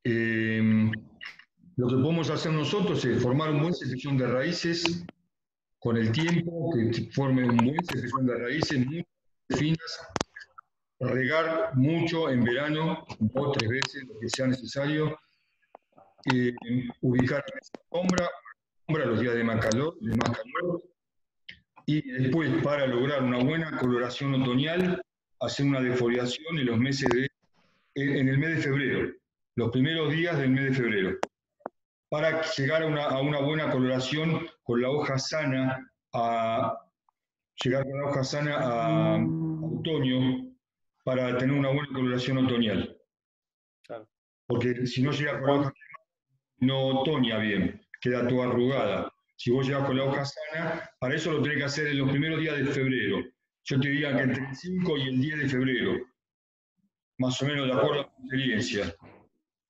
Eh, lo que podemos hacer nosotros es formar un buen cepillón de raíces con el tiempo, que forme un buen cepillón de raíces muy finas, regar mucho en verano, 2 o 3 veces, lo que sea necesario, ubicar sombra los días de más calor, y después, para lograr una buena coloración otoñal, hacer una defoliación en el mes de febrero, los primeros días del mes de febrero, para llegar a una buena coloración con la hoja sana, llegar con la hoja sana a otoño, para tener una buena coloración otoñal. Claro. Porque si no llega con la hoja no otoña bien, queda toda arrugada. Si vos llegas con la hoja sana, para eso lo tenés que hacer en los primeros días de febrero. Yo te diría que entre el 5 y el 10 de febrero, más o menos de acuerdo a tu experiencia.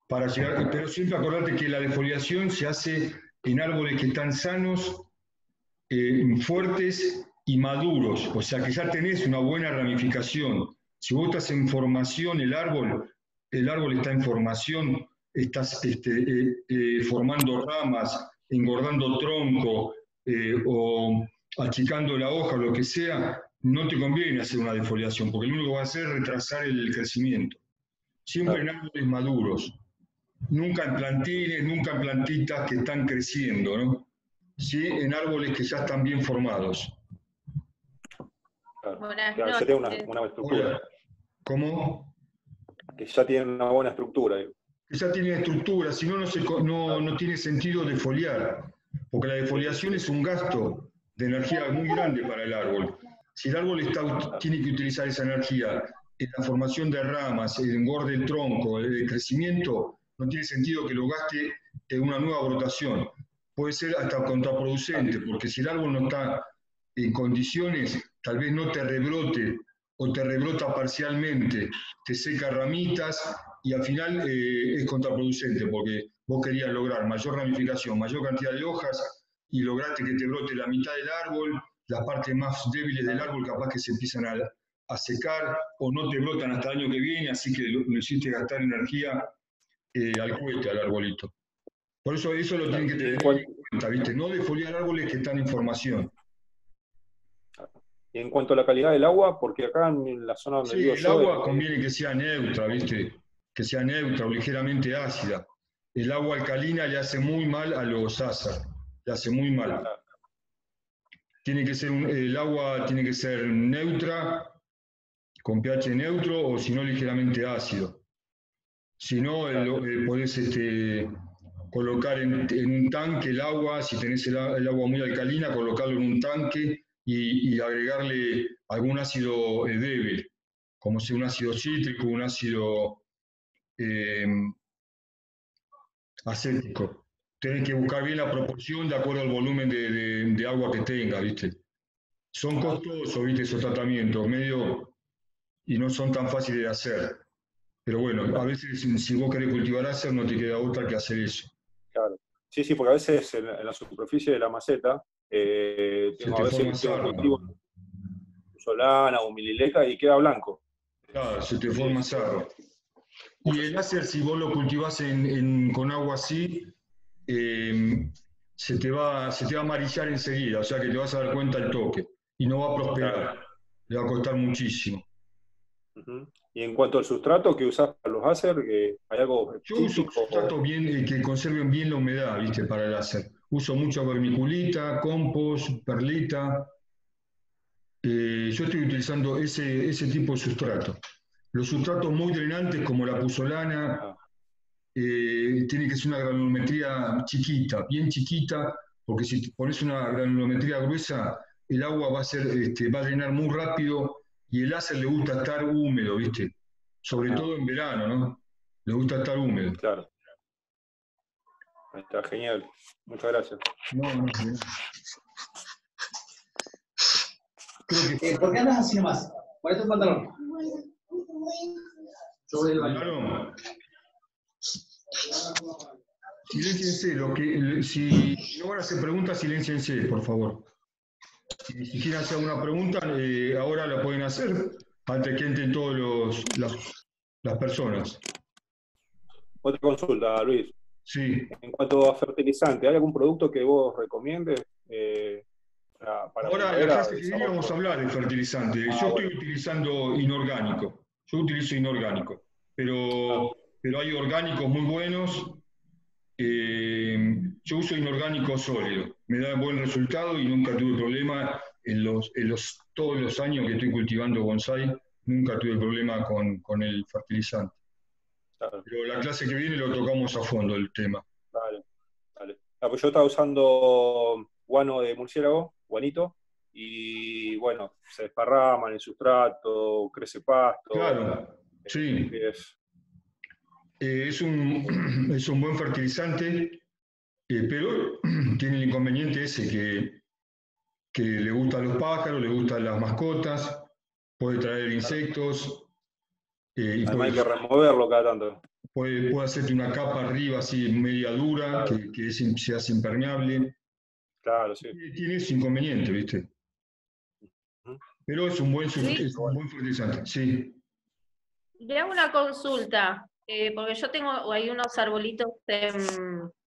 Para llegar, pero siempre acordate que la defoliación se hace en árboles que están sanos, fuertes y maduros, o sea que ya tenés una buena ramificación. Si vos estás en formación, el árbol está en formación, estás formando ramas, engordando tronco o achicando la hoja, lo que sea, no te conviene hacer una defoliación, porque lo único que va a hacer es retrasar el crecimiento. Siempre en árboles maduros, nunca en plantines, nunca en plantitas que están creciendo, ¿no? Sí, en árboles que ya están bien formados. Claro, claro, ya tiene una estructura. ¿Cómo? Que ya tiene una buena estructura. Que ya tiene estructura, si no, no tiene sentido defoliar, porque la defoliación es un gasto de energía muy grande para el árbol. Si el árbol tiene que utilizar esa energía en la formación de ramas, el engorde del tronco, el crecimiento, no tiene sentido que lo gaste en una nueva brotación. Puede ser hasta contraproducente, porque si el árbol no está en condiciones, tal vez no te rebrote o te rebrota parcialmente, te seca ramitas y al final es contraproducente, porque vos querías lograr mayor ramificación, mayor cantidad de hojas y lograste que te brote la mitad del árbol, las partes más débiles del árbol capaz que se empiezan a secar o no te brotan hasta el año que viene, así que lo hiciste gastar energía al cohete al arbolito. Por eso lo tienen que tener en cuenta, ¿viste? No defoliar árboles que están en formación. Y en cuanto a la calidad del agua, porque acá en la zona donde vivo el yo... agua conviene que sea neutra, ¿viste? Que sea neutra o ligeramente ácida. El agua alcalina le hace muy mal a los ásar, le hace muy mal. El agua tiene que ser neutra, con pH neutro o si no ligeramente ácido. Si no, podés colocar en un tanque el agua, si tenés el agua muy alcalina, colocarlo en un tanque y agregarle algún ácido débil, como sea un ácido cítrico, un ácido acético. Tenés que buscar bien la proporción de acuerdo al volumen de agua que tenga, ¿viste? Son costosos, ¿viste? Esos tratamientos, y no son tan fáciles de hacer. Pero bueno, a veces si vos querés cultivar ácer, no te queda otra que hacer eso. Claro. Sí, sí, porque a veces en la superficie de la maceta, a veces tengo cultivo solana o milileca y queda blanco. Claro, se te forma sarro. Y el ácer, si vos lo cultivás con agua así, se te va a amarillar enseguida, o sea que te vas a dar cuenta al toque y no va a prosperar, claro. Le va a costar muchísimo. Y en cuanto al sustrato que usás para los ácer, ¿hay algo Yo uso sustratos que conserven bien la humedad, ¿viste? Para el ácer. Uso mucha vermiculita, compost, perlita. Yo estoy utilizando ese tipo de sustrato. Los sustratos muy drenantes como la puzzolana, tiene que ser una granulometría chiquita, bien chiquita, porque si pones una granulometría gruesa, el agua va a drenar muy rápido y el ácer le gusta estar húmedo, ¿viste? Sobre todo en verano, ¿no? Le gusta estar húmedo. Claro. Está genial. Muchas gracias. No. ¿Por qué andas así nomás? Ponete un pantalón. Yo voy al baño. Silénciense, si no van a hacer preguntas, silénciense, por favor. Si quieren hacer una pregunta, ahora la pueden hacer, antes que entren todas las personas. Otra consulta, Luis. Sí. En cuanto a fertilizante, ¿hay algún producto que vos recomiendes para Ahora, en la primavera? clase que viene vamos a hablar de fertilizante. Yo estoy Bueno. utilizando inorgánico. Yo utilizo inorgánico. Pero hay orgánicos muy buenos. Yo uso inorgánico sólido. Me da buen resultado y nunca tuve problema todos los años que estoy cultivando bonsái. Nunca tuve problema con el fertilizante. Claro. Pero la clase que viene lo tocamos a fondo el tema. Vale. Pues yo estaba usando guano de murciélago, guanito, y bueno, se desparrama en el sustrato, crece pasto. Claro, sí. Es un buen fertilizante, pero tiene el inconveniente ese que le gustan los pájaros, le gustan las mascotas, puede traer insectos. Y además hay que removerlo cada tanto. Puede hacerte una capa arriba así media dura, claro, que se hace impermeable. Claro, sí. Tiene ese inconveniente, ¿viste? Pero es un buen fertilizante, sí. Le hago una consulta, porque yo tengo ahí unos arbolitos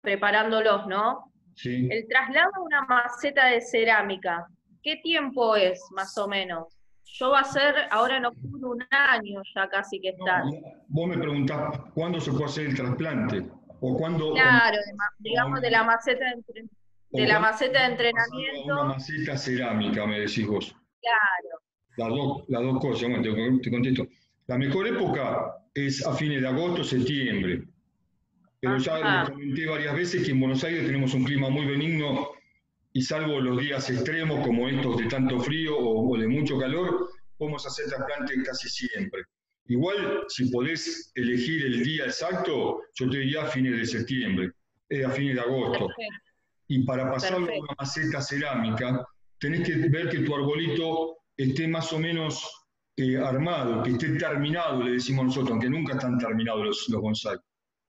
preparándolos, ¿no? Sí. El traslado a una maceta de cerámica, ¿qué tiempo es, más o menos? Yo va a ser ahora en octubre 1 año ya casi que está. No, vos me preguntás cuándo se puede hacer el trasplante. O cuándo, claro, digamos de la maceta de entrenamiento. Una maceta cerámica, me decís vos. Claro. Las dos cosas, bueno, te contesto. La mejor época es a fines de agosto, septiembre. Pero ya les comenté varias veces que en Buenos Aires tenemos un clima muy benigno y salvo los días extremos como estos de tanto frío o de mucho calor, podemos hacer trasplante casi siempre. Igual, si podés elegir el día exacto, yo te diría a fines de septiembre, a fines de agosto. Perfecto. Y para pasarlo a una maceta cerámica, tenés que ver que tu arbolito esté más o menos armado, que esté terminado, le decimos nosotros, aunque nunca están terminados los bonsái.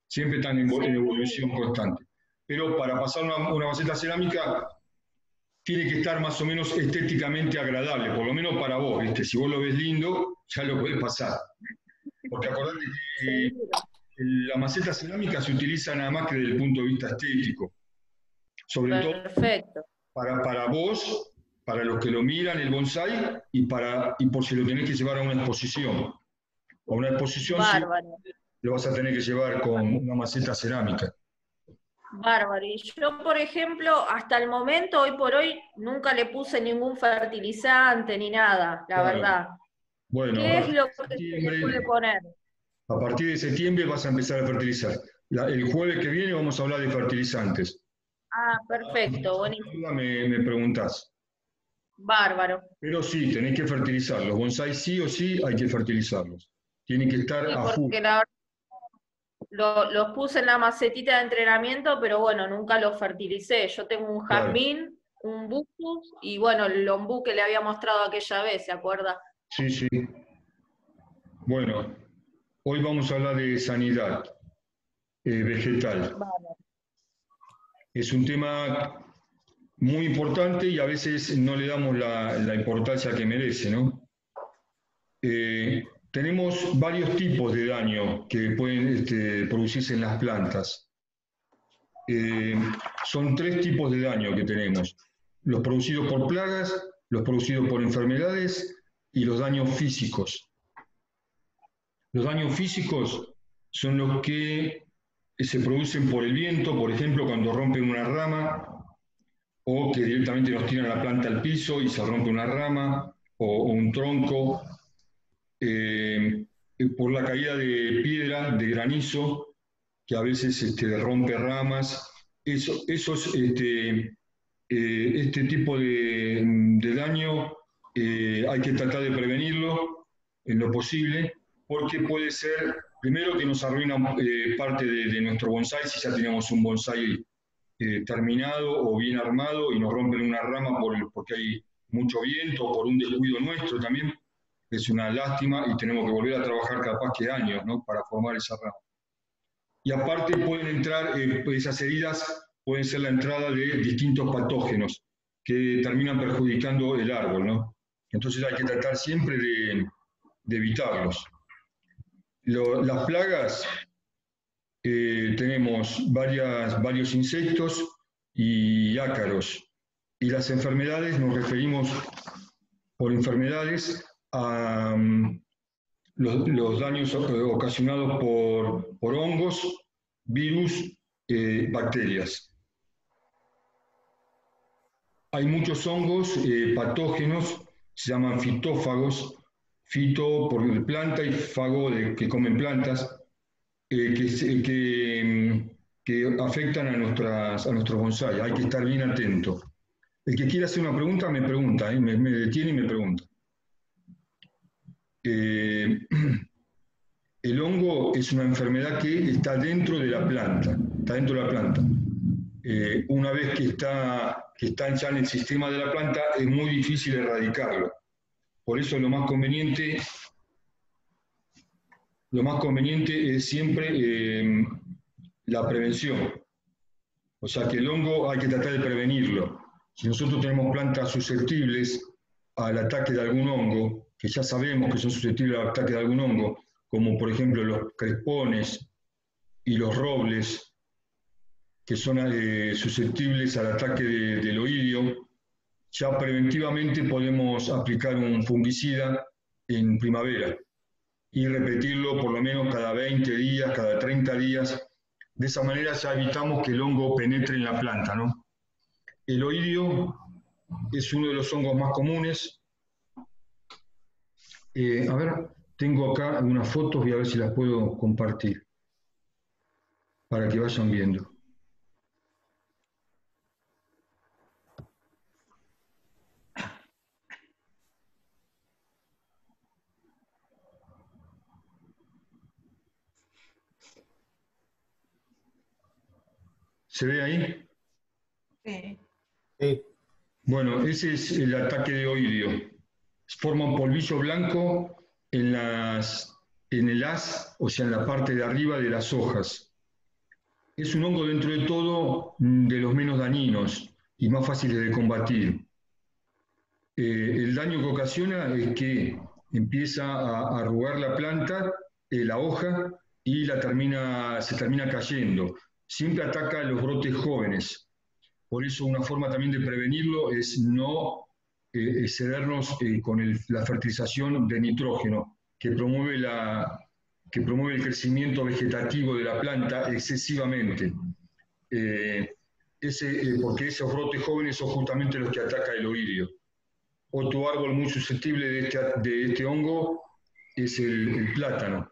Siempre están en evolución constante. Pero para pasar una maceta cerámica, tiene que estar más o menos estéticamente agradable, por lo menos para vos, ¿viste? Si vos lo ves lindo, ya lo podés pasar. Porque acordate que la maceta cerámica se utiliza nada más que desde el punto de vista estético. Sobre todo para vos, para los que lo miran, el bonsái, y por si lo tenés que llevar a una exposición. A una exposición sí, lo vas a tener que llevar con una maceta cerámica. Bárbaro. Y yo, por ejemplo, hasta el momento, hoy por hoy, nunca le puse ningún fertilizante ni nada, la verdad. Bueno, ¿qué es lo que se le puede poner? A partir de septiembre vas a empezar a fertilizar. El jueves que viene vamos a hablar de fertilizantes. Ah, perfecto, buenísimo. Me preguntás. Bárbaro. Pero sí, tenés que fertilizarlos. Los bonsái sí o sí hay que fertilizarlos. Tienen que estar a full. Los puse en la macetita de entrenamiento, pero bueno, nunca los fertilicé. Yo tengo un jazmín, un bucus, y bueno, el ombú que le había mostrado aquella vez, ¿se acuerda? Sí, sí. Bueno, hoy vamos a hablar de sanidad vegetal. Vale. Es un tema muy importante y a veces no le damos la importancia que merece, ¿no? Tenemos varios tipos de daño que pueden producirse en las plantas. Son 3 tipos de daño que tenemos. Los producidos por plagas, los producidos por enfermedades y los daños físicos. Los daños físicos son los que se producen por el viento, por ejemplo, cuando rompen una rama, o que directamente nos tiran la planta al piso y se rompe una rama o un tronco. Por la caída de piedra, de granizo, que a veces rompe ramas. Este tipo de daño hay que tratar de prevenirlo en lo posible, porque puede ser, primero, que nos arruina parte de nuestro bonsái, si ya tenemos un bonsái terminado o bien armado y nos rompen una rama porque hay mucho viento o por un descuido nuestro también. Es una lástima y tenemos que volver a trabajar capaz que años, ¿no?, para formar esa rama. Y aparte pueden entrar, esas heridas pueden ser la entrada de distintos patógenos que terminan perjudicando el árbol, ¿no? Entonces hay que tratar siempre de evitarlos. Las plagas tenemos varios insectos y ácaros. Y las enfermedades, nos referimos por enfermedades a los daños ocasionados por hongos, virus, bacterias. Hay muchos hongos patógenos, se llaman fitófagos, fito por planta y fago que comen plantas, que afectan a nuestros bonsai. Hay que estar bien atento. El que quiera hacer una pregunta, me pregunta, me detiene y me pregunta. El hongo es una enfermedad que está dentro de la planta, una vez que está ya en el sistema de la planta, es muy difícil erradicarlo. Por eso lo más conveniente es siempre la prevención. O sea que el hongo hay que tratar de prevenirlo. Si nosotros tenemos plantas susceptibles al ataque de algún hongo, que ya sabemos que son susceptibles al ataque de algún hongo, como por ejemplo los crespones y los robles, que son susceptibles al ataque del oidio, ya preventivamente podemos aplicar un fungicida en primavera y repetirlo por lo menos cada 20 días, cada 30 días. De esa manera ya evitamos que el hongo penetre en la planta, ¿no? El oidio es uno de los hongos más comunes. A ver, tengo acá algunas fotos, voy a ver si las puedo compartir para que vayan viendo. ¿Se ve ahí? Sí. Sí. Bueno, ese es el ataque de oidio. Forma un polvillo blanco en el haz, o sea, en la parte de arriba de las hojas. Es un hongo dentro de todo de los menos dañinos y más fáciles de combatir. El daño que ocasiona es que empieza a arrugar la planta, la hoja, y se termina cayendo. Siempre ataca a los brotes jóvenes. Por eso una forma también de prevenirlo es no excedernos con la fertilización de nitrógeno, que promueve el crecimiento vegetativo de la planta excesivamente. Porque esos brotes jóvenes son justamente los que ataca el oidio. Otro árbol muy susceptible de este hongo es el plátano.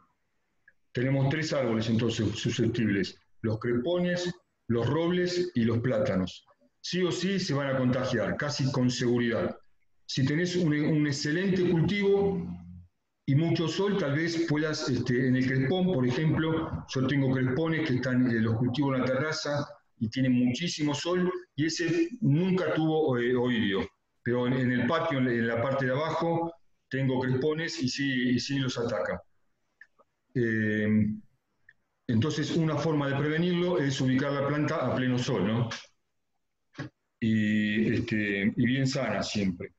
Tenemos 3 árboles entonces susceptibles: los crepones, los robles y los plátanos. Sí o sí se van a contagiar, casi con seguridad. Si tenés un excelente cultivo y mucho sol, tal vez puedas, en el crespón, por ejemplo, yo tengo crespones que los cultivo en la terraza y tienen muchísimo sol, y ese nunca tuvo oidio. Pero en el patio, en la parte de abajo, tengo crespones y sí los ataca. Entonces, una forma de prevenirlo es ubicar la planta a pleno sol, ¿no? Y bien sana siempre.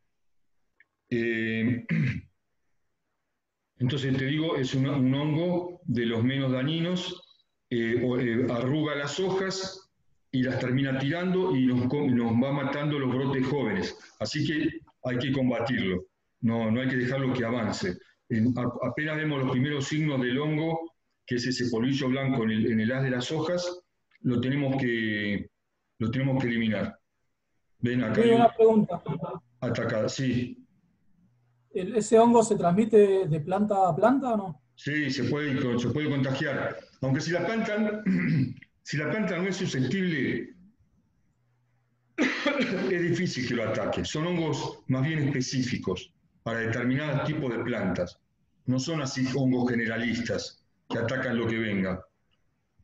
Entonces, te digo, es un hongo de los menos dañinos, arruga las hojas y las termina tirando y nos va matando los brotes jóvenes. Así que hay que combatirlo, no hay que dejarlo que avance. Apenas vemos los primeros signos del hongo, que es ese polvillo blanco en el haz de las hojas, lo tenemos que eliminar. Ven acá. Tengo una pregunta. Atacada, sí. ¿Ese hongo se transmite de planta a planta o no? Sí, se puede contagiar. Aunque si la planta no es susceptible, es difícil que lo ataque. Son hongos más bien específicos para determinados tipos de plantas. No son así hongos generalistas que atacan lo que venga.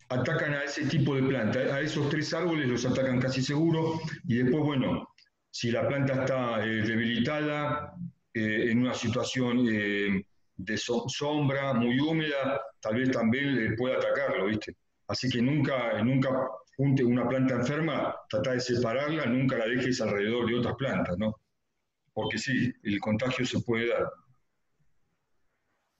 Atacan a ese tipo de planta. A esos 3 árboles los atacan casi seguro. Y después, bueno, si la planta está debilitada, en una situación de sombra, muy húmeda, tal vez también pueda atacarlo, ¿viste? Así que nunca junte una planta enferma, trata de separarla, nunca la dejes alrededor de otras plantas, ¿no? Porque sí, el contagio se puede dar.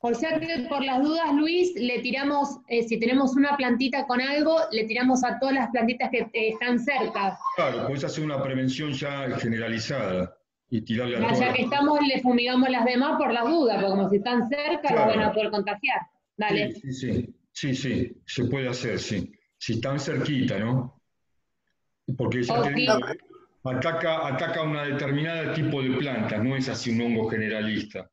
O sea que por las dudas, Luis, le tiramos, si tenemos una plantita con algo, le tiramos a todas las plantitas que están cerca. Claro, podés hacer una prevención ya generalizada y tirarle a todas. Ya que estamos, le fumigamos las demás por las dudas, porque como si están cerca, claro, lo van a poder contagiar. Dale. Sí, se puede hacer, sí. Si están cerquita, ¿no? Porque ya te digo, ataca una determinada tipo de plantas, no es así un hongo generalista.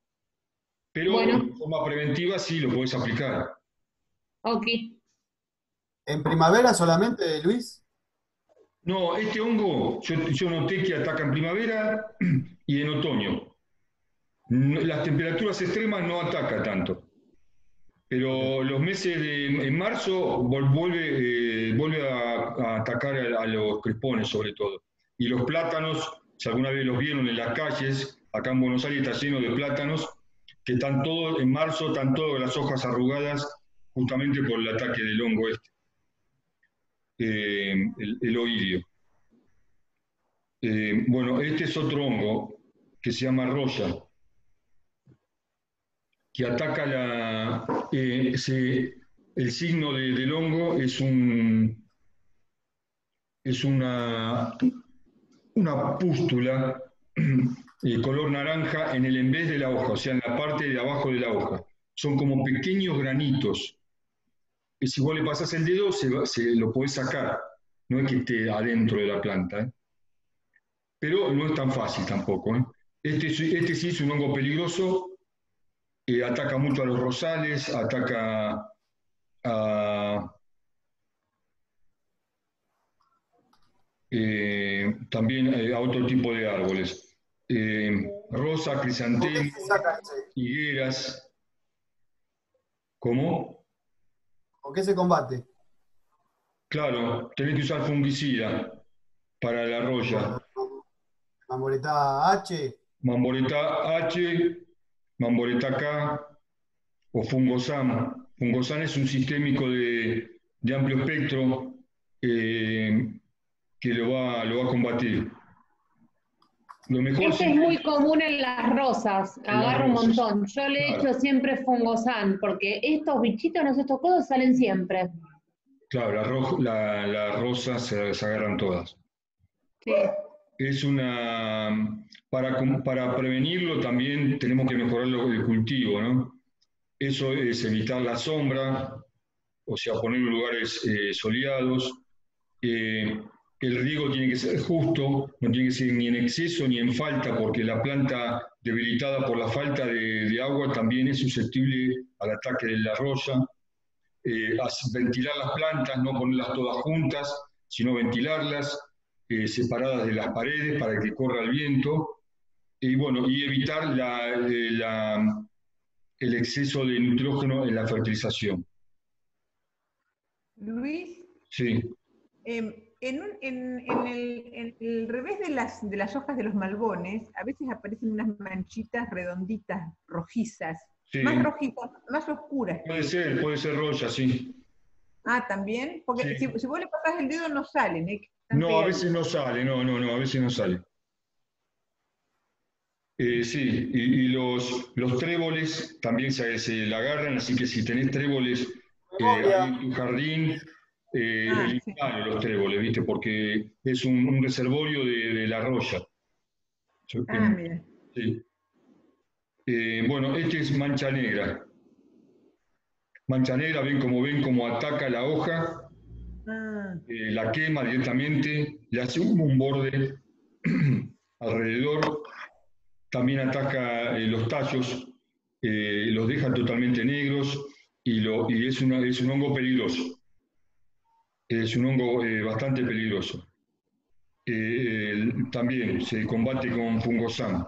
Pero de forma preventiva sí lo podés aplicar. Ok. ¿En primavera solamente, Luis? No, este hongo yo noté que ataca en primavera y en otoño. Las temperaturas extremas no ataca tanto. Pero los meses en marzo vuelve a atacar a los crespones sobre todo. Y los plátanos, si alguna vez los vieron en las calles, acá en Buenos Aires está lleno de plátanos, que están todos, en marzo están todas las hojas arrugadas justamente por el ataque del hongo el oidio. Bueno, este es otro hongo que se llama roya, que ataca el signo del hongo es una pústula color naranja en vez de la hoja, o sea, en la parte de abajo de la hoja. Son como pequeños granitos. Y si vos le pasás el dedo, se lo podés sacar. No es que esté adentro de la planta, ¿eh? Pero no es tan fácil tampoco, ¿eh? Este sí es un hongo peligroso. Ataca mucho a los rosales, ataca también a otro tipo de árboles. Rosa, crisantemo, higueras. ¿Cómo? ¿Con qué se combate? Claro, tenés que usar fungicida para la roya. Mamboreta H. Mamboreta H, Mamboreta K o Fungosam. Fungosam es un sistémico de amplio espectro que lo va a combatir. Lo mejor Este es muy común en las rosas, agarra un montón. Yo le he hecho siempre Fungosan, porque estos bichitos, estos codos salen siempre. Claro, las rosas se agarran todas. Sí. Es para prevenirlo también tenemos que mejorar el cultivo, ¿no? Eso es evitar la sombra, o sea, ponerlo en lugares soleados. El riego tiene que ser justo, no tiene que ser ni en exceso ni en falta, porque la planta debilitada por la falta de agua también es susceptible al ataque de la roya. Ventilar las plantas, no ponerlas todas juntas, sino ventilarlas, separadas de las paredes para que corra el viento, y evitar el exceso de nitrógeno en la fertilización. Luis, sí. En el revés de las hojas de los malbones, a veces aparecen unas manchitas redonditas, rojizas, sí. Más rojitas, más oscuras. Puede ser roya, sí. Ah, ¿también? Porque sí. si vos le pasás el dedo no salen, ¿eh? No, a veces no sale, no, a veces no sale. Sí, y los tréboles también se la agarran, así que si tenés tréboles en tu jardín, eliminalo los tréboles, ¿viste? Porque es un reservorio de la roya. Mira. Sí. Bueno, este es mancha negra. Mancha negra, ven cómo ataca la hoja, la quema directamente, le hace un borde alrededor, también ataca los tallos, los deja totalmente negros y es un hongo peligroso. Es un hongo bastante peligroso. También se combate con Fungosam.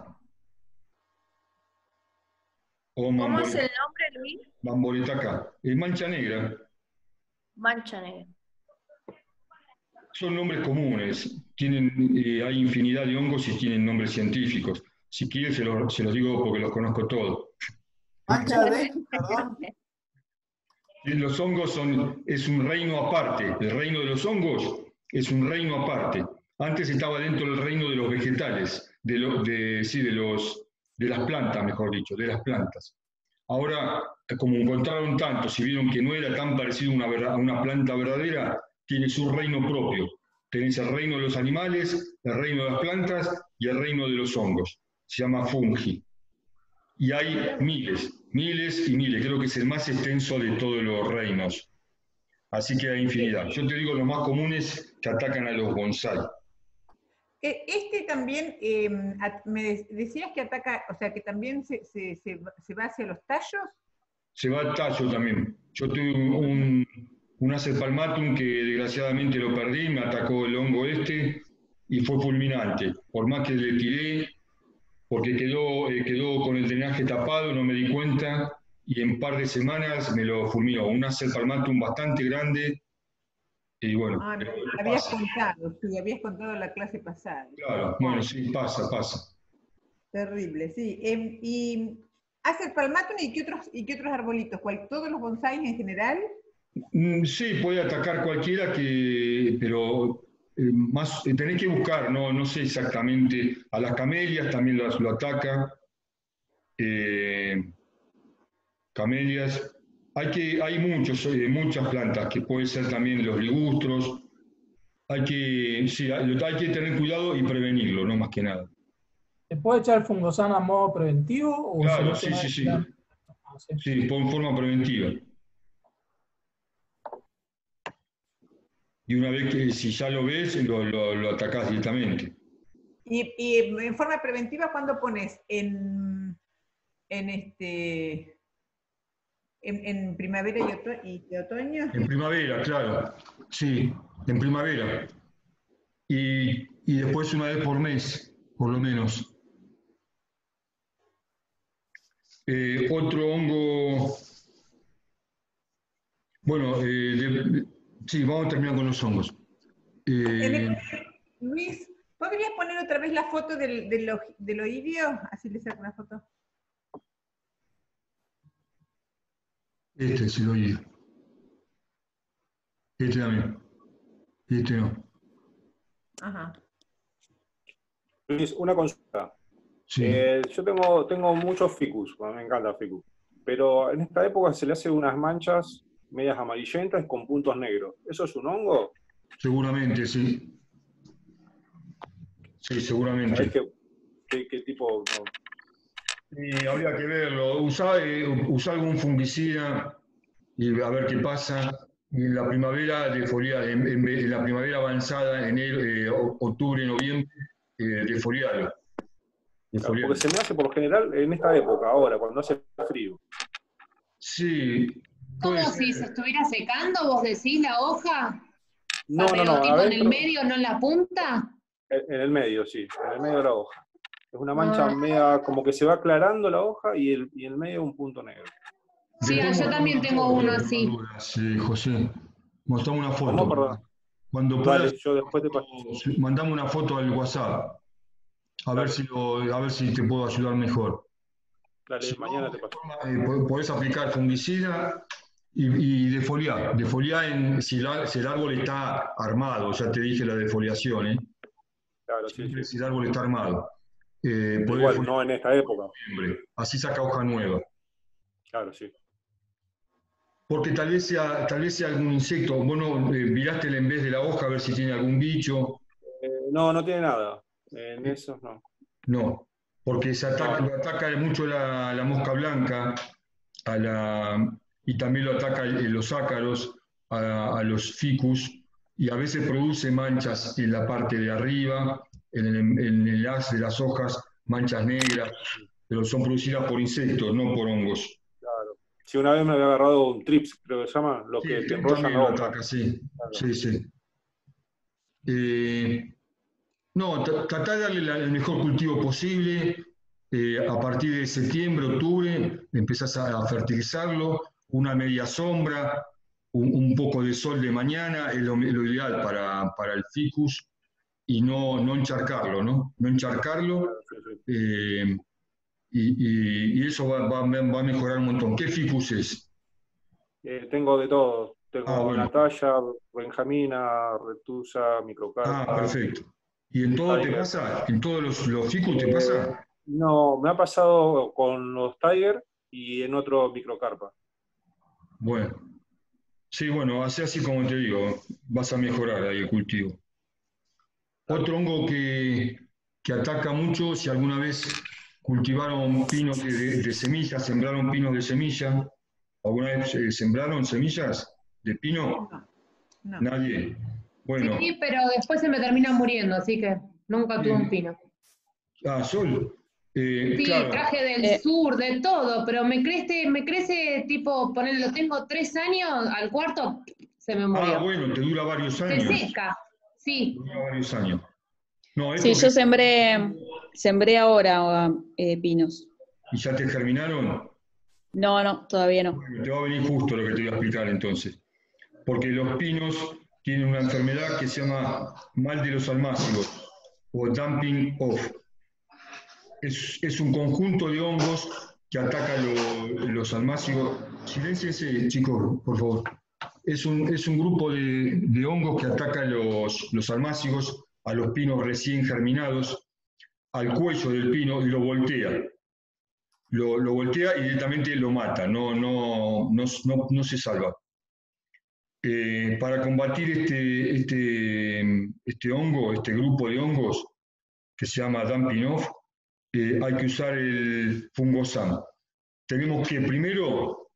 ¿Cómo es el nombre, Luis? Mamboreta K. Mancha negra. Mancha negra. Son nombres comunes. Hay infinidad de hongos y tienen nombres científicos. Si quieren se los digo porque los conozco todos. Mancha de, perdón. Los hongos es un reino aparte. El reino de los hongos es un reino aparte. Antes estaba dentro del reino de los vegetales, de las plantas, mejor dicho, de las plantas. Ahora como encontraron tanto, si vieron que no era tan parecido a una planta verdadera, tiene su reino propio. Tenés el reino de los animales, el reino de las plantas y el reino de los hongos. Se llama fungi. Y hay miles, miles y miles. Creo que es el más extenso de todos los reinos. Así que hay infinidad. Yo te digo los más comunes que atacan a los bonsai. Este también, me decías que ataca, o sea, que también se va hacia los tallos. Se va al tallo también. Yo tuve un Acer palmatum que desgraciadamente lo perdí, me atacó el hongo y fue fulminante. Por más que le tiré, porque quedó con el drenaje tapado, no me di cuenta, y en un par de semanas me lo fulminó. Un Acer palmatum bastante grande, y bueno. Me habías contado, sí, habías contado en la clase pasada. Claro, bueno, sí, pasa. Terrible, sí. Y Acer palmatum y qué otros arbolitos, ¿todos los bonsáis en general? Sí, puede atacar cualquiera, pero tenés que buscar, no sé exactamente. A las camelias también lo ataca. Camelias. Hay muchas plantas, que puede ser también los ligustros. Hay que tener cuidado y prevenirlo, no más que nada. ¿Se puede echar Fungosan a modo preventivo? O claro, sí. Sí, por forma preventiva. Y una vez que, si ya lo ves, lo atacás directamente. Y en forma preventiva, ¿cuándo pones? ¿En primavera y otoño? En primavera, claro. Sí, en primavera. Y después una vez por mes, por lo menos. Otro hongo... Bueno, sí, vamos a terminar con los hongos. Luis, ¿podrías poner otra vez la foto del oidio? Así le saco una foto. Este es el oído. Este también. Este no. Ajá. Luis, una consulta. Sí. Yo tengo muchos ficus, me encanta el ficus, pero en esta época se le hace unas manchas medias amarillentas con puntos negros. ¿Eso es un hongo? Seguramente, sí. Sí, seguramente. ¿Qué tipo? No? Habría que verlo. Usá algún fungicida y a ver qué pasa. Y en la primavera en la primavera avanzada, enero, octubre, noviembre, defoliarlo. Claro, porque se me hace por lo general en esta época, ahora, cuando hace frío. Sí. ¿Cómo si se estuviera secando, vos decís, la hoja? No. ¿Tipo en el medio, no en la punta? En el medio, sí, en el medio de la hoja. Es una mancha media, como que se va aclarando la hoja y en el medio un punto negro. Sí, yo también tengo uno así. José, mostrame una foto. ¿Cómo, perdón? Cuando puedas, yo después te paso. Mandame una foto al WhatsApp. A ver si te puedo ayudar mejor. Dale, si mañana te paso. Podés aplicar fungicida y defoliar. Defoliar si el árbol está armado. Ya te dije la defoliación, ¿eh? Claro, sí. Si el árbol está armado. Igual, no en esta época. Así saca hoja nueva. Claro, sí. Porque tal vez sea algún insecto. Vos no miraste en vez de la hoja a ver si tiene algún bicho. No tiene nada. En eso no. No, porque ataca mucho la mosca blanca y también lo ataca los ácaros, a los ficus, y a veces produce manchas en la parte de arriba, en el haz de las hojas, manchas negras, pero son producidas por insectos, no por hongos. Claro. Si una vez me había agarrado un trips, creo que se llama, lo que te enrolla la hoja. Ataca, sí. Claro. Sí. No, tratar de darle el mejor cultivo posible. A partir de septiembre, octubre, empezás a fertilizarlo. Una media sombra, un poco de sol de mañana es lo ideal para el ficus. Y no encharcarlo, ¿no? No encharcarlo. Y eso va a mejorar un montón. ¿Qué ficus es? Tengo de todo. Tengo bueno. Natalia, Benjamina, Retusa, Microcarpa. Perfecto. ¿Y en todo te pasa? ¿En todos los ficus te pasa? No, me ha pasado con los Tiger y en otro microcarpa. Bueno. Sí, bueno, así como te digo, vas a mejorar ahí el cultivo. Otro hongo que ataca mucho, si alguna vez cultivaron pinos de semilla, sembraron pinos de semilla, ¿alguna vez sembraron semillas de pino? No. Nadie. Bueno. Sí, pero después se me termina muriendo, así que nunca tuve un pino. Sol. Sí, claro. traje del sur, de todo, pero me crece tipo, ponele, lo tengo 3 años, al cuarto se me murió. Ah, bueno, te dura varios años. Se seca, sí. Dura varios años. No, sí, yo sembré ahora pinos. ¿Y ya te germinaron? No, todavía no. Bueno, te va a venir justo lo que te voy a explicar entonces. Porque los pinos tienen una enfermedad que se llama mal de los almácigos o dumping off. Es un conjunto de hongos que ataca los almácigos. Silénciense, chicos, por favor. Es un grupo de hongos que ataca los almácigos, a los pinos recién germinados, al cuello del pino y lo voltea. Lo voltea y directamente lo mata, no se salva. Para combatir este hongo, este grupo de hongos, que se llama dumping off, hay que usar el fungosam. Tenemos que primero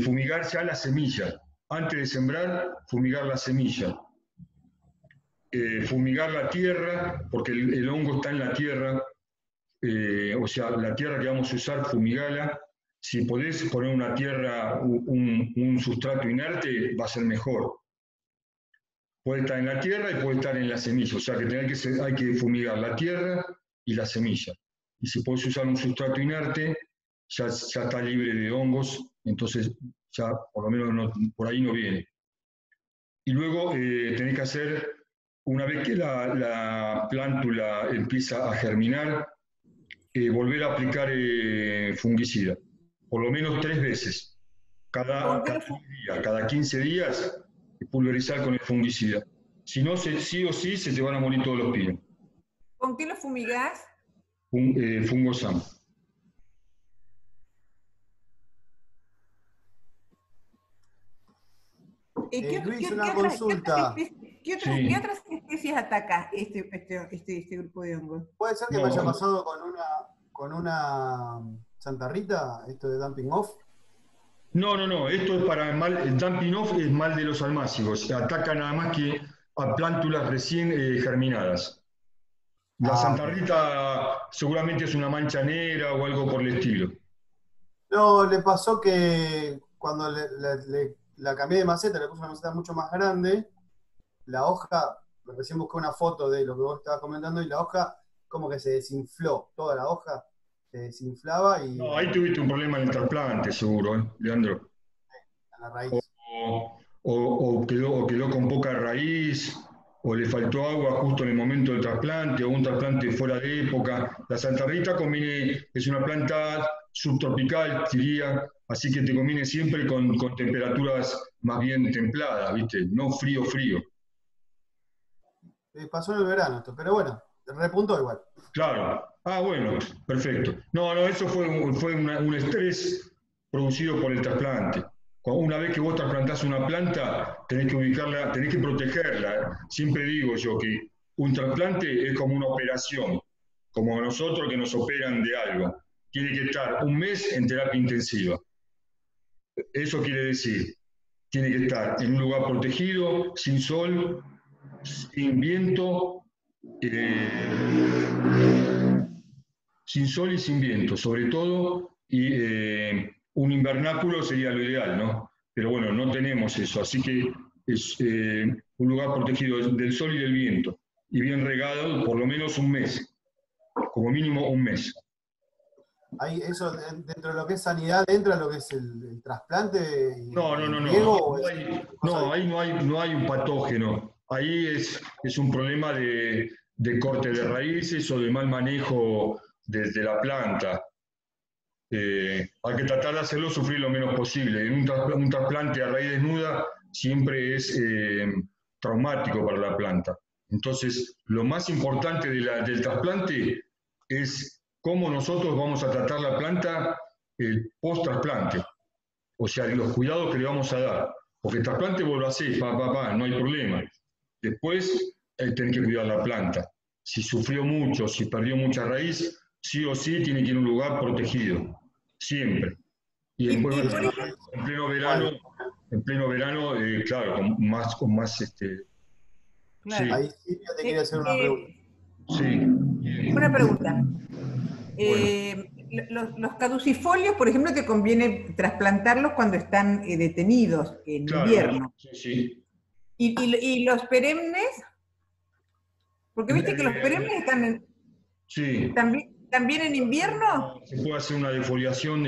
fumigar ya la semilla. Antes de sembrar, fumigar la semilla. Fumigar la tierra, porque el hongo está en la tierra, o sea, la tierra que vamos a usar, fumigala. Si podés poner una tierra, un sustrato inerte, va a ser mejor. Puede estar en la tierra y puede estar en la semilla, o sea que hay que fumigar la tierra y la semilla. Y si podés usar un sustrato inerte, ya está libre de hongos, entonces ya por lo menos por ahí no viene. Y luego tenés que hacer, una vez que la plántula empieza a germinar, volver a aplicar fungicida, por lo menos 3 veces, cada 15 días, pulverizar con el fungicida. Si no, sí o sí se te van a morir todos los pinos. ¿Con qué lo fumigás? Fungosam. Luis, una consulta. ¿Qué otras especies ataca este grupo de hongos? ¿Puede ser que me haya pasado con una Santa Rita, esto de dumping off? No, esto es para el dumping off es mal de los almácigos, ataca nada más que a plántulas recién germinadas. La Santa Rita seguramente es una mancha negra o algo por el estilo. No, le pasó que cuando la cambié de maceta, le puse una maceta mucho más grande, la hoja, recién busqué una foto de lo que vos estabas comentando, y la hoja como que se desinfló, toda la hoja se desinflaba y... No, ahí tuviste un problema en el trasplante, seguro, Leandro. A la raíz. O quedó con poca raíz, o le faltó agua justo en el momento del trasplante, o un trasplante fuera de época. La Santa Rita es una planta subtropical, diría, así que te conviene siempre con temperaturas más bien templadas, ¿viste? No frío. Pasó en el verano esto, pero bueno, repuntó igual. Claro. Ah, bueno, perfecto. No, eso fue un estrés producido por el trasplante. Una vez que vos trasplantás una planta, tenés que ubicarla, tenés que protegerla. Siempre digo yo que un trasplante es como una operación, como nosotros que nos operan de algo. Tiene que estar 1 mes en terapia intensiva. Eso quiere decir, tiene que estar en un lugar protegido, sin sol, sin viento, sin sol y sin viento, sobre todo, y un invernáculo sería lo ideal, ¿no? Pero bueno, no tenemos eso, así que es un lugar protegido del sol y del viento, y bien regado por lo menos 1 mes, como mínimo 1 mes. Ahí, eso dentro de lo que es sanidad, entra lo que es el trasplante. No. Ahí no hay un patógeno. Ahí es un problema de corte de raíces o de mal manejo de la planta. Hay que tratar de hacerlo sufrir lo menos posible. Un trasplante a raíz desnuda siempre es traumático para la planta. Entonces, lo más importante del trasplante es cómo nosotros vamos a tratar la planta el post-trasplante, o sea, los cuidados que le vamos a dar. Porque el trasplante vos lo hacés, no hay problema. Después tenés que cuidar la planta. Si sufrió mucho, si perdió mucha raíz, sí o sí tiene que ir a un lugar protegido, siempre. Y después, en pleno verano, claro, con más Claro. sí. Ahí sí te quería hacer una pregunta. Sí. Una pregunta. Los caducifolios, por ejemplo, te conviene trasplantarlos cuando están detenidos en invierno. Sí. ¿Y los perennes? Porque viste que los perennes están también en invierno. Se puede hacer una defoliación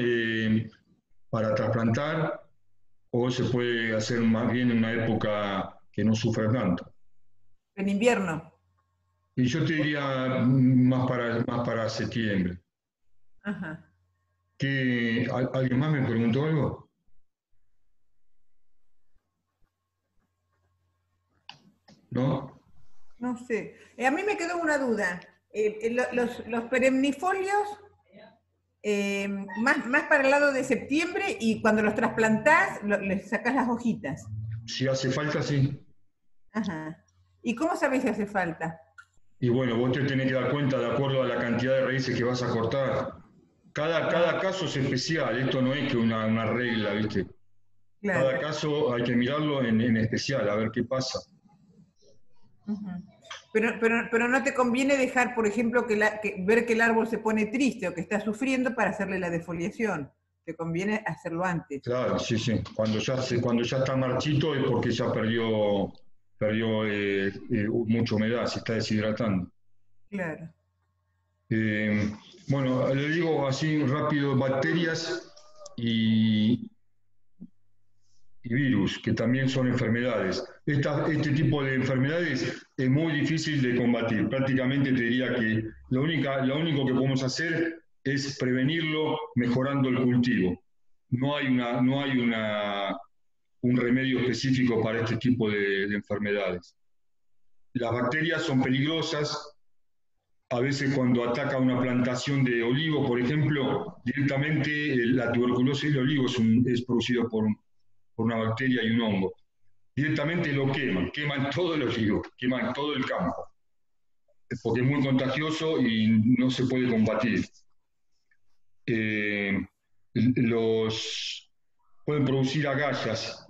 para trasplantar o se puede hacer más bien en una época que no sufra tanto. En invierno. Y yo te diría más para septiembre. Ajá. ¿Alguien más me preguntó algo? ¿No? No sé. A mí me quedó una duda. Los perennifolios, más para el lado de septiembre, y cuando los trasplantás, les sacás las hojitas. Si hace falta, sí. Ajá. ¿Y cómo sabés si hace falta? Y bueno, vos te tenés que dar cuenta de acuerdo a la cantidad de raíces que vas a cortar. Cada caso es especial, esto no es que una regla, ¿viste? Claro. Cada caso hay que mirarlo en especial, a ver qué pasa. Uh-huh. Pero no te conviene dejar, por ejemplo, ver que el árbol se pone triste o que está sufriendo para hacerle la defoliación. Te conviene hacerlo antes. Claro, sí. Cuando ya está marchito es porque ya perdió mucha humedad, se está deshidratando. Claro. Bueno, le digo así rápido, bacterias y virus, que también son enfermedades. Este tipo de enfermedades es muy difícil de combatir. Prácticamente te diría que lo único que podemos hacer es prevenirlo mejorando el cultivo. No hay un remedio específico para este tipo de enfermedades. Las bacterias son peligrosas. A veces cuando ataca una plantación de olivo, por ejemplo, directamente la tuberculosis de olivo es producido por una bacteria y un hongo. Directamente lo queman todo el olivo, queman todo el campo, porque es muy contagioso y no se puede combatir. Pueden producir agallas.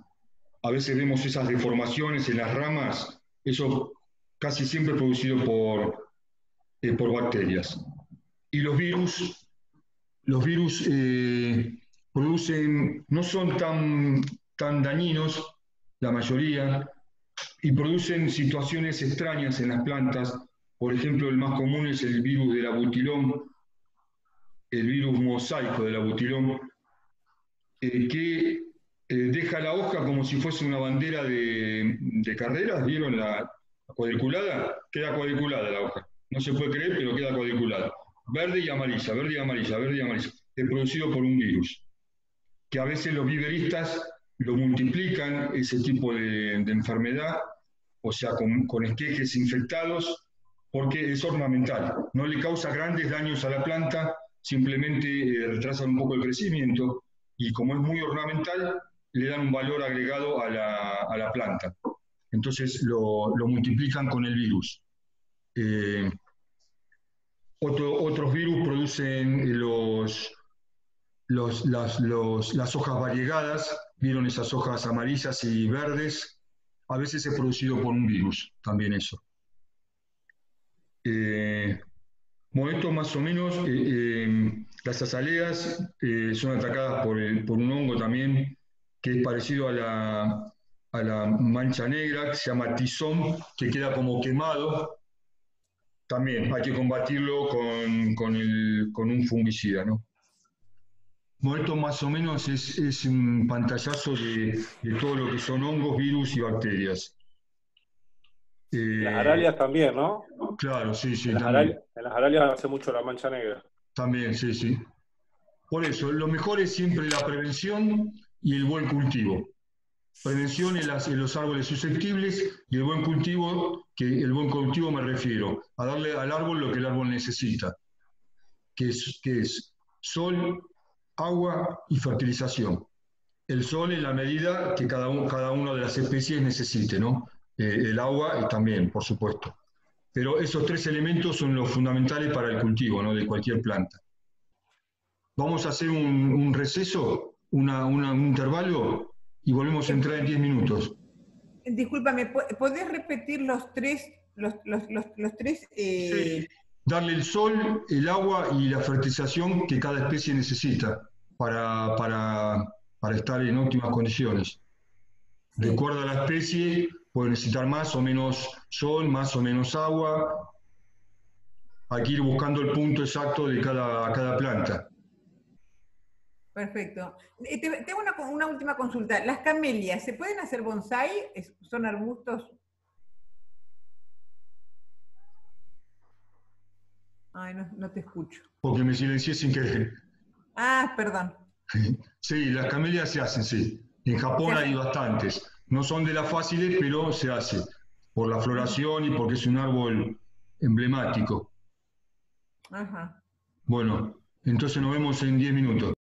A veces vemos esas deformaciones en las ramas, eso casi siempre es producido por bacterias. Y los virus producen, no son tan dañinos, la mayoría, y producen situaciones extrañas en las plantas. Por ejemplo, el más común es el virus del abutilón, el virus mosaico del abutilón, que deja la hoja como si fuese una bandera de carreras, ¿vieron la cuadriculada? Queda cuadriculada la hoja. No se puede creer, pero queda cuadriculada. Verde y amarilla, verde y amarilla, verde y amarilla. Es producido por un virus, que a veces los viveristas lo multiplican, ese tipo de enfermedad, o sea, con esquejes infectados, porque es ornamental. No le causa grandes daños a la planta, simplemente retrasa un poco el crecimiento, y como es muy ornamental, le dan un valor agregado a la planta. Entonces lo multiplican con el virus. Otros virus producen las hojas variegadas, vieron esas hojas amarillas y verdes, a veces es producido por un virus, también eso. Bueno, esto más o menos, las azaleas son atacadas por un hongo también, que es parecido a la mancha negra, que se llama tizón, que queda como quemado. También hay que combatirlo con un fungicida, ¿no? Bueno, esto más o menos es un pantallazo de todo lo que son hongos, virus y bacterias. Las aralias también, ¿no? Claro, sí, también. En las aralias hace mucho la mancha negra. También, sí. Por eso, lo mejor es siempre la prevención y el buen cultivo. Prevención en los árboles susceptibles y el buen cultivo me refiero a darle al árbol lo que el árbol necesita, que es sol, agua y fertilización. El sol en la medida que cada una de las especies necesite, ¿no? El agua también, por supuesto. Pero esos 3 elementos son los fundamentales para el cultivo, ¿no? De cualquier planta. Vamos a hacer un receso, un intervalo, y volvemos a entrar en 10 minutos. Discúlpame, ¿podés repetir los tres? Sí. Darle el sol, el agua y la fertilización que cada especie necesita para estar en óptimas condiciones. De acuerdo a la especie, puede necesitar más o menos sol, más o menos agua. Hay que ir buscando el punto exacto de cada planta. Perfecto. Tengo una última consulta. ¿Las camelias se pueden hacer bonsái? ¿Son arbustos? Ay, no te escucho. Porque me silencié sin querer. Ah, perdón. Sí, las camelias se hacen, sí. En Japón hay bastantes. No son de las fáciles, pero se hace. Por la floración y porque es un árbol emblemático. Ajá. Bueno, entonces nos vemos en 10 minutos.